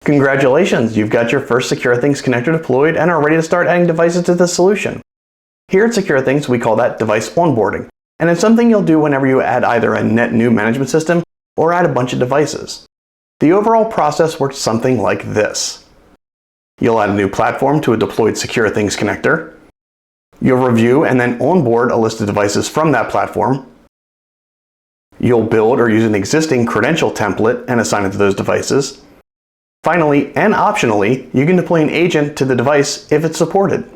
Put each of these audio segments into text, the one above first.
Congratulations, you've got your first SecuriThings connector deployed and are ready to start adding devices to this solution. Here at SecuriThings, we call that device onboarding, and it's something you'll do whenever you add either a net new management system or add a bunch of devices. The overall process works something like this. You'll add a new platform to a deployed SecuriThings connector. You'll review and then onboard a list of devices from that platform. You'll build or use an existing credential template and assign it to those devices. Finally, and optionally, you can deploy an agent to the device if it's supported.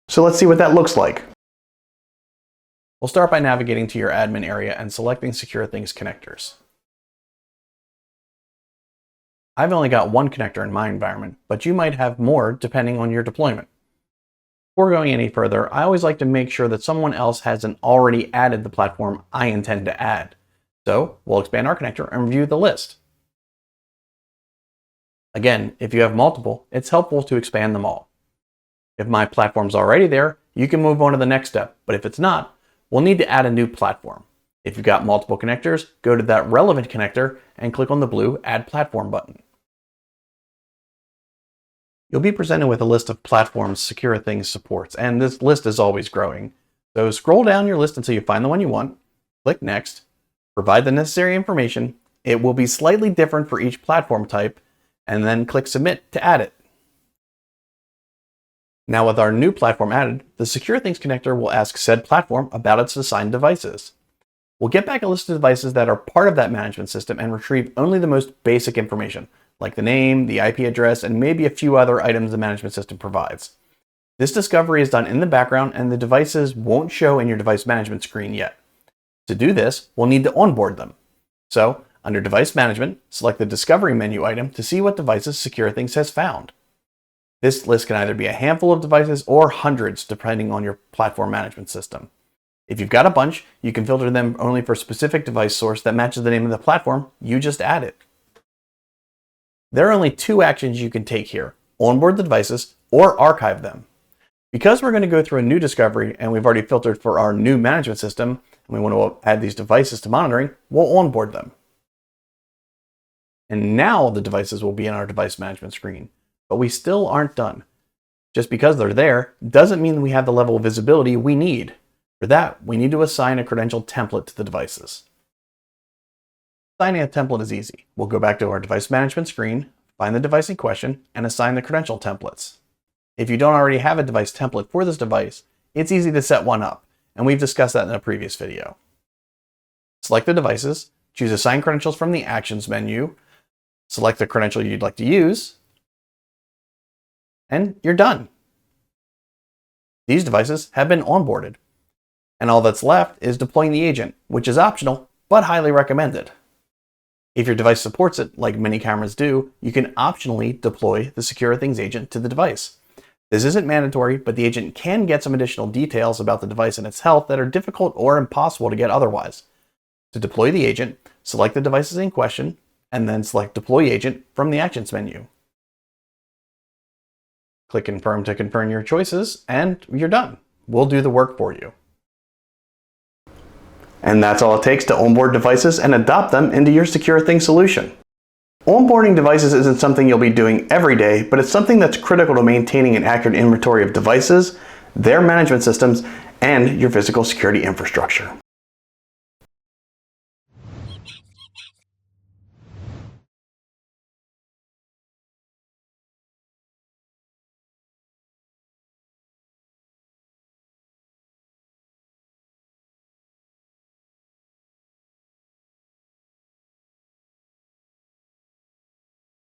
So let's see what that looks like. We'll start by navigating to your admin area and selecting SecuriThings connectors. I've only got one connector in my environment, but you might have more depending on your deployment. Before going any further, I always like to make sure that someone else hasn't already added the platform I intend to add. So we'll expand our connector and review the list. Again, if you have multiple, it's helpful to expand them all. If my platform's already there, you can move on to the next step, but if it's not, we'll need to add a new platform. If you've got multiple connectors, go to that relevant connector and click on the blue Add Platform button. You'll be presented with a list of platforms SecuriThings supports, and this list is always growing. So scroll down your list until you find the one you want, click Next, provide the necessary information. It will be slightly different for each platform type, and then click Submit to add it. Now with our new platform added, the SecuriThings connector will ask said platform about its assigned devices. We'll get back a list of devices that are part of that management system and retrieve only the most basic information, like the name, the IP address, and maybe a few other items the management system provides. This discovery is done in the background and the devices won't show in your device management screen yet. To do this, we'll need to onboard them. So, under Device Management, select the Discovery menu item to see what devices SecuriThings has found. This list can either be a handful of devices or hundreds depending on your platform management system. If you've got a bunch, you can filter them only for a specific device source that matches the name of the platform you just added. There are only two actions you can take here: onboard the devices or archive them. Because we're going to go through a new discovery and we've already filtered for our new management system and we want to add these devices to monitoring, we'll onboard them. And now the devices will be in our device management screen, but we still aren't done. Just because they're there doesn't mean we have the level of visibility we need. For that, we need to assign a credential template to the devices. Assigning a template is easy. We'll go back to our device management screen, find the device in question, and assign the credential templates. If you don't already have a device template for this device, it's easy to set one up, and we've discussed that in a previous video. Select the devices, choose Assign Credentials from the Actions menu, select the credential you'd like to use, and you're done. These devices have been onboarded, and all that's left is deploying the agent, which is optional, but highly recommended. If your device supports it, like many cameras do, you can optionally deploy the SecuriThings agent to the device. This isn't mandatory, but the agent can get some additional details about the device and its health that are difficult or impossible to get otherwise. To deploy the agent, select the devices in question, and then select Deploy Agent from the Actions menu. Click Confirm to confirm your choices, and you're done. We'll do the work for you. And that's all it takes to onboard devices and adopt them into your SecuriThings solution. Onboarding devices isn't something you'll be doing every day, but it's something that's critical to maintaining an accurate inventory of devices, their management systems, and your physical security infrastructure.